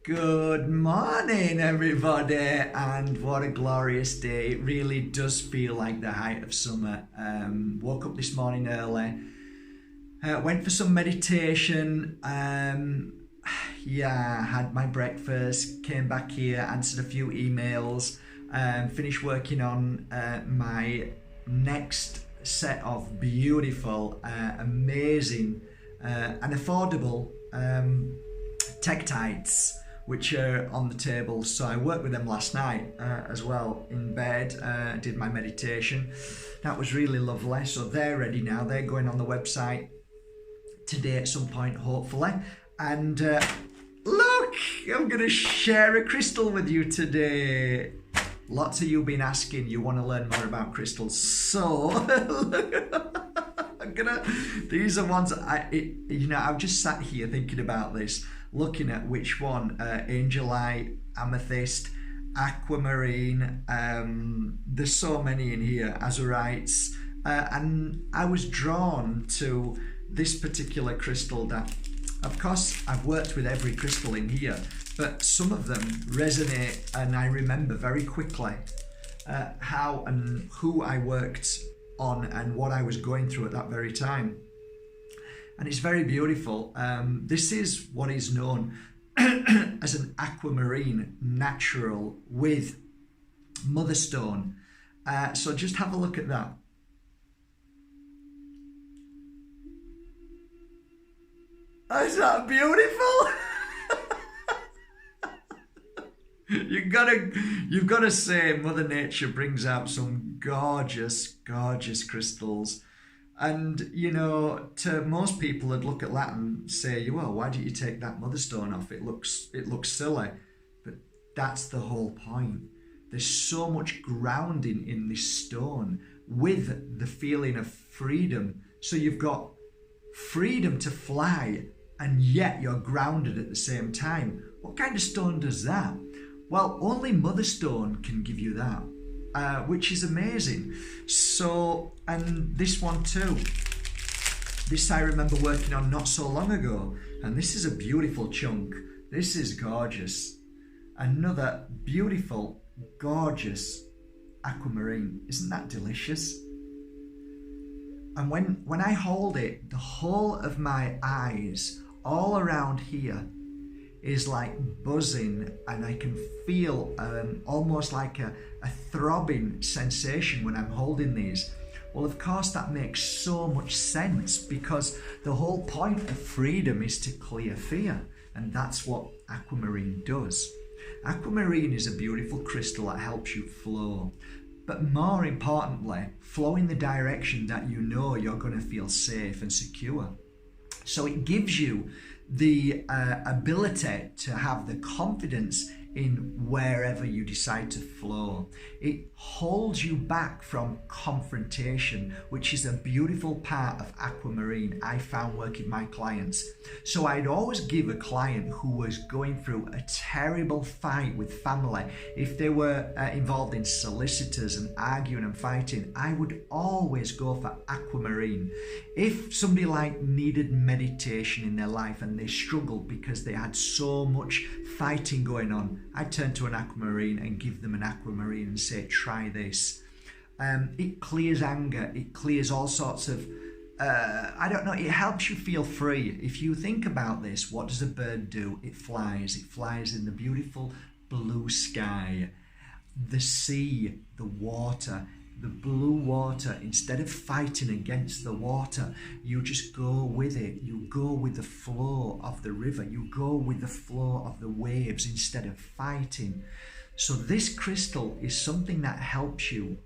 Good morning, everybody, and what a glorious day. It really does feel like the height of summer. Woke up this morning early, went for some meditation, had my breakfast, came back here, answered a few emails, finished working on my next set of beautiful, amazing and affordable tech tights, which are on the table. So I worked with them last night as well in bed, did my meditation. That was really lovely. So they're ready now. They're going on the website today at some point, hopefully. And look, I'm going to share a crystal with you today. Lots of you have been asking, you want to learn more about crystals. So these are ones I've just sat here thinking about this, looking at which one, angelite, amethyst, aquamarine, there's so many in here, azurites, and I was drawn to this particular crystal that, of course, I've worked with every crystal in here, but some of them resonate, and I remember very quickly how and who I worked on and what I was going through at that very time. And it's very beautiful. This is what is known as an aquamarine natural with motherstone. So just have a look at that. Is that beautiful? You've got to say, Mother Nature brings out some gorgeous, gorgeous crystals. And, you know, to most people would look at that and say, well, why don't you take that motherstone off? It looks silly. But that's the whole point. There's so much grounding in this stone with the feeling of freedom. So you've got freedom to fly, and yet you're grounded at the same time. What kind of stone does that? Well, only motherstone can give you that. Which is amazing. So, and this one too. This I remember working on not so long ago. And this is a beautiful chunk. This is gorgeous. Another beautiful, gorgeous aquamarine. Isn't that delicious? And when I hold it, the whole of my eyes, all around here, is like buzzing, and I can feel almost like a throbbing sensation when I'm holding these. Well, of course, that makes so much sense, because the whole point of freedom is to clear fear, and that's what aquamarine does. Aquamarine is a beautiful crystal that helps you flow, but more importantly, flow in the direction that you know you're going to feel safe and secure. So it gives you the ability to have the confidence in wherever you decide to flow. It holds you back from confrontation, which is a beautiful part of aquamarine I found working with my clients. So I'd always give a client who was going through a terrible fight with family, if they were involved in solicitors and arguing and fighting, I would always go for aquamarine. If somebody needed meditation in their life and they struggled because they had so much fighting going on, I turn to an aquamarine and give them an aquamarine and say, try this. It clears anger. It clears all sorts of, it helps you feel free. If you think about this, what does a bird do? It flies. It flies in the beautiful blue sky, the sea, the water. The blue water, instead of fighting against the water, you just go with it. You go with the flow of the river. You go with the flow of the waves instead of fighting. So this crystal is something that helps you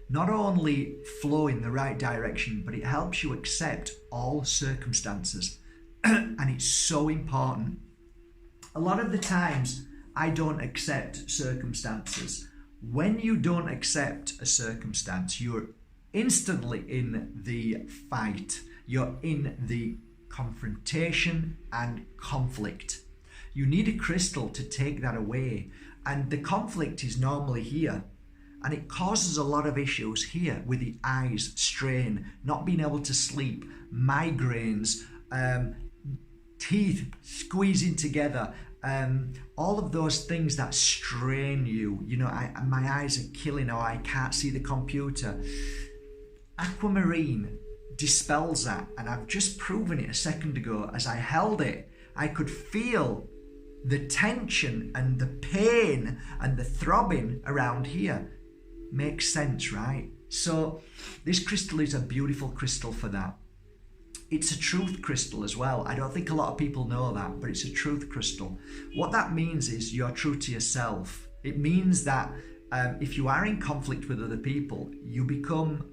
not only flow in the right direction, but it helps you accept all circumstances. And it's so important. A lot of the times, I don't accept circumstances. When you don't accept a circumstance, you're instantly in the fight. You're in the confrontation and conflict. You need a crystal to take that away. And the conflict is normally here. And it causes a lot of issues here with the eyes strain, not being able to sleep, migraines, teeth squeezing together, all of those things that strain you. You know, my eyes are killing, or I can't see the computer. Aquamarine dispels that, and I've just proven it a second ago. As I held it, I could feel the tension and the pain and the throbbing around here. Makes sense, right? So this crystal is a beautiful crystal for that. It's a truth crystal as well. I don't think a lot of people know that, but it's a truth crystal. What that means is you're true to yourself. It means that if you are in conflict with other people, you become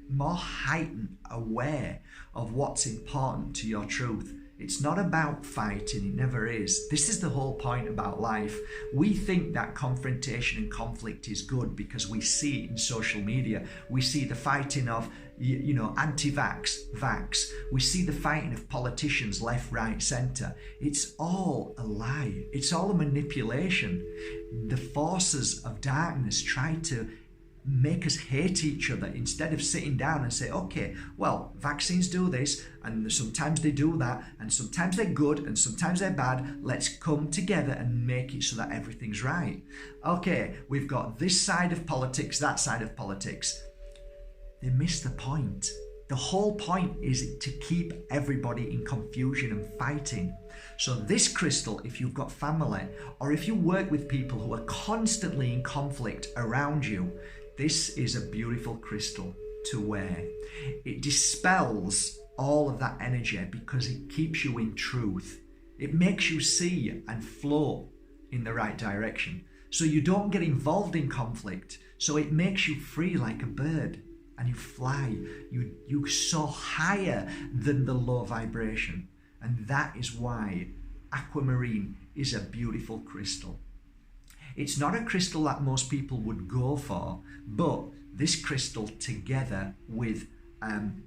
more heightened, aware of what's important to your truth. It's not about fighting, it never is. This is the whole point about life. We think that confrontation and conflict is good because we see it in social media. We see the fighting of, you know, anti-vax, vax. We see the fighting of politicians left, right, centre. It's all a lie. It's all a manipulation. The forces of darkness try to make us hate each other instead of sitting down and say, okay, well, vaccines do this, and sometimes they do that, and sometimes they're good, and sometimes they're bad. Let's come together and make it so that everything's right. Okay, we've got this side of politics, that side of politics. They miss the point. The whole point is to keep everybody in confusion and fighting. So this crystal, if you've got family, or if you work with people who are constantly in conflict around you, this is a beautiful crystal to wear. It dispels all of that energy because it keeps you in truth. It makes you see and flow in the right direction. So you don't get involved in conflict. So it makes you free like a bird, and you fly. You soar higher than the low vibration. And that is why Aquamarine is a beautiful crystal. It's not a crystal that most people would go for, but this crystal together with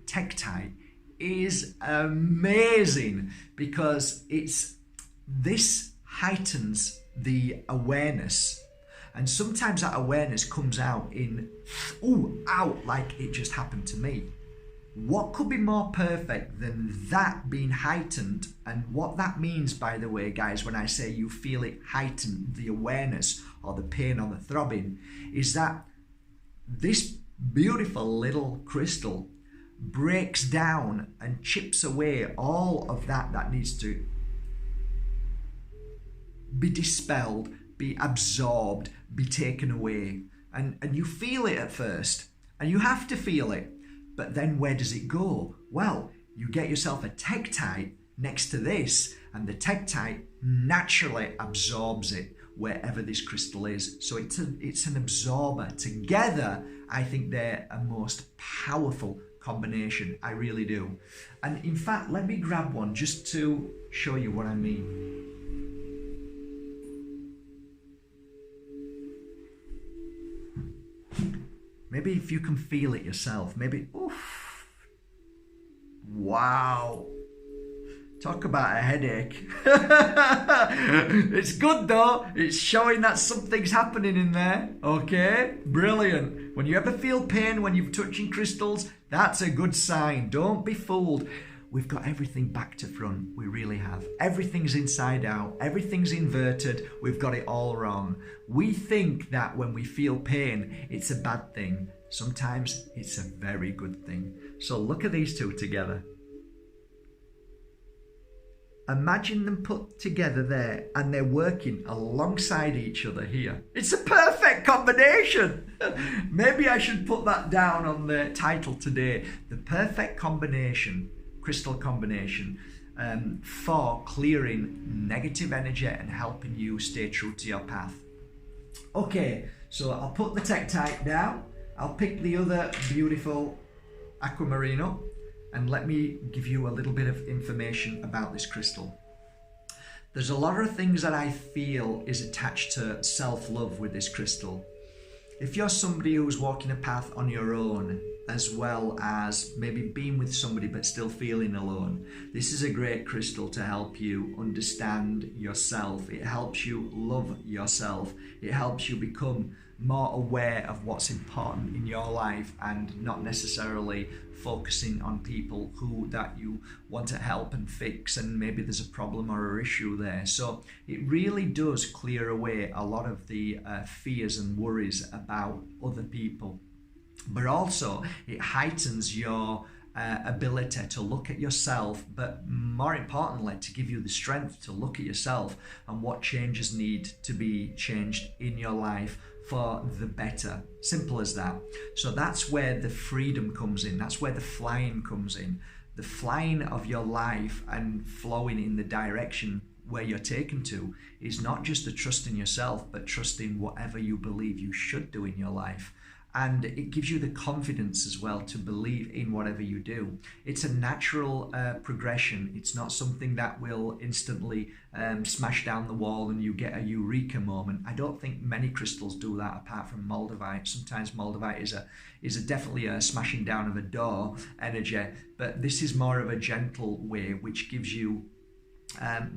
tektite is amazing because this heightens the awareness, and sometimes that awareness comes out in out like it just happened to me. What could be more perfect than that being heightened? And what that means, by the way, guys, when I say you feel it heightened, the awareness or the pain or the throbbing, is that this beautiful little crystal breaks down and chips away all of that needs to be dispelled, be absorbed, be taken away. And you feel it at first, and you have to feel it. But then where does it go? Well, you get yourself a tektite next to this, and the tektite naturally absorbs it wherever this crystal is. So it's an absorber. Together, I think they're a most powerful combination. I really do. And in fact, let me grab one just to show you what I mean. Maybe if you can feel it yourself, maybe, oof, wow. Talk about a headache. It's good though. It's showing that something's happening in there. Okay, brilliant. When you ever feel pain when you're touching crystals, that's a good sign. Don't be fooled. We've got everything back to front. We really have. Everything's inside out. Everything's inverted. We've got it all wrong. We think that when we feel pain, it's a bad thing. Sometimes it's a very good thing. So look at these two together. Imagine them put together there, and they're working alongside each other here. It's a perfect combination. Maybe I should put that down on the title today. The perfect combination, crystal combination, for clearing negative energy and helping you stay true to your path. Okay, so I'll put the tektite down. I'll pick the other beautiful aquamarine up, and let me give you a little bit of information about this crystal. There's a lot of things that I feel is attached to self-love with this crystal. If you're somebody who's walking a path on your own, as well as maybe being with somebody but still feeling alone, this is a great crystal to help you understand yourself. It helps you love yourself. It helps you become more aware of what's important in your life and not necessarily focusing on people who that you want to help and fix, and maybe there's a problem or an issue there. So it really does clear away a lot of the fears and worries about other people, but also it heightens your ability to look at yourself, but more importantly to give you the strength to look at yourself and what changes need to be changed in your life for the better. Simple as that. So that's where the freedom comes in. That's where the flying comes in. The flying of your life and flowing in the direction where you're taken to is not just a trust in yourself, but trust in whatever you believe you should do in your life. And it gives you the confidence as well to believe in whatever you do. It's a natural progression. It's not something that will instantly smash down the wall and you get a eureka moment. I don't think many crystals do that apart from Moldavite. Sometimes Moldavite is definitely a smashing down of a door energy, but this is more of a gentle way, which gives you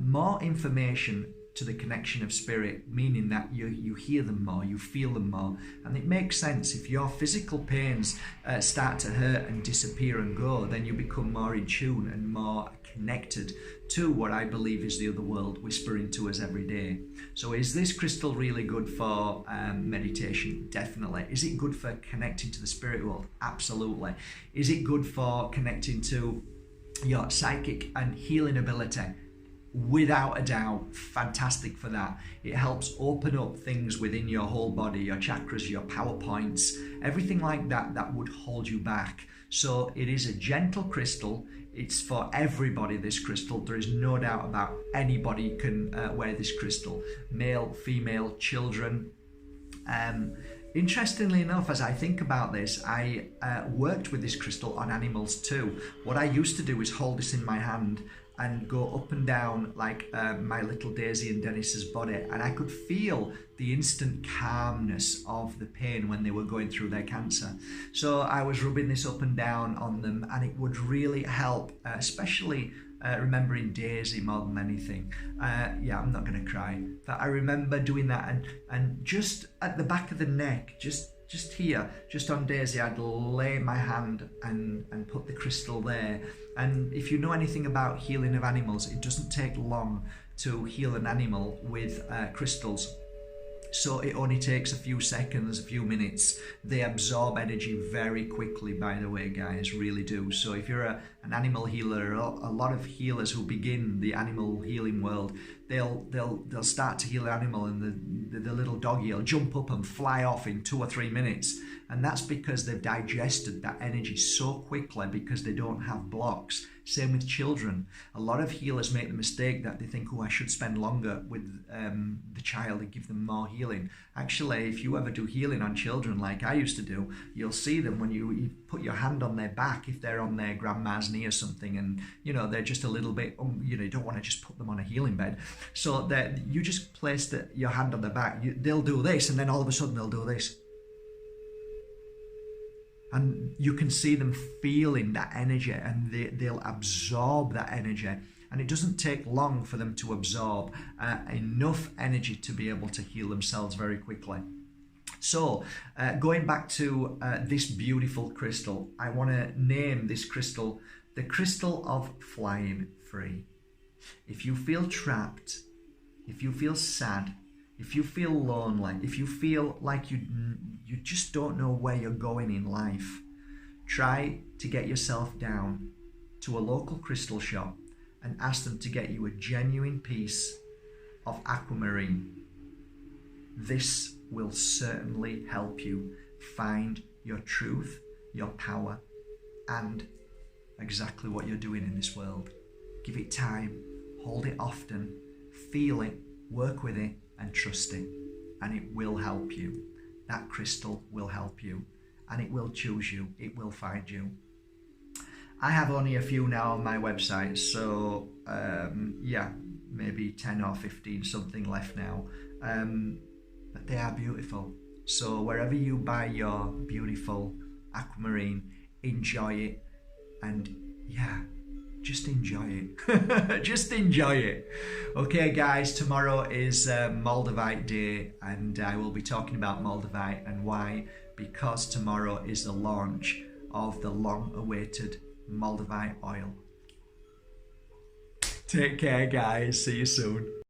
more information to the connection of spirit, meaning that you hear them more, you feel them more. And it makes sense. If your physical pains start to hurt and disappear and go, then you become more in tune and more connected to what I believe is the other world whispering to us every day. So is this crystal really good for meditation? Definitely. Is it good for connecting to the spirit world? Absolutely. Is it good for connecting to your psychic and healing ability? Without a doubt, fantastic for that. It helps open up things within your whole body, your chakras, your power points, everything like that that would hold you back. So it is a gentle crystal. It's for everybody, this crystal. There is no doubt about anybody can wear this crystal. Male, female, children. Interestingly enough, as I think about this, I worked with this crystal on animals too. What I used to do is hold this in my hand and go up and down like my little Daisy and Dennis's body, and I could feel the instant calmness of the pain when they were going through their cancer. So I was rubbing this up and down on them, and it would really help, especially remembering Daisy more than anything. Yeah, I'm not going to cry, but I remember doing that, and just at the back of the neck, just here, just on Daisy, I'd lay my hand and put the crystal there. And if you know anything about healing of animals, it doesn't take long to heal an animal with crystals. So it only takes a few seconds, a few minutes. They absorb energy very quickly, by the way, guys, really do. So if you're an animal healer, a lot of healers who begin the animal healing world, they'll start to heal the animal, and the little doggy will jump up and fly off in 2 or 3 minutes. And that's because they've digested that energy so quickly because they don't have blocks. Same with children. A lot of healers make the mistake that they think, oh, I should spend longer with the child and give them more healing. Actually, if you ever do healing on children like I used to do, you'll see them when you put your hand on their back, if they're on their grandma's knee or something, and they're just a little bit, you don't want to just put them on a healing bed. So that you just place your hand on their back, they'll do this, and then all of a sudden they'll do this. And you can see them feeling that energy, and they'll absorb that energy. And it doesn't take long for them to absorb enough energy to be able to heal themselves very quickly. So going back to this beautiful crystal, I want to name this crystal the crystal of flying free. If you feel trapped, if you feel sad, if you feel lonely, if you feel like you just don't know where you're going in life, try to get yourself down to a local crystal shop and ask them to get you a genuine piece of Aquamarine. This will certainly help you find your truth, your power, and exactly what you're doing in this world. Give it time, hold it often, feel it, work with it, and trust it, and it will help you. That crystal will help you, and it will choose you. It will find you. I have only a few now on my website, so yeah, maybe 10 or 15, something left now, but they are beautiful. So wherever you buy your beautiful Aquamarine, enjoy it, and yeah, just enjoy it. Just enjoy it. Okay, guys, tomorrow is Moldavite Day, and I will be talking about Moldavite and why. Because tomorrow is the launch of the long-awaited Moldavite oil. Take care, guys. See you soon.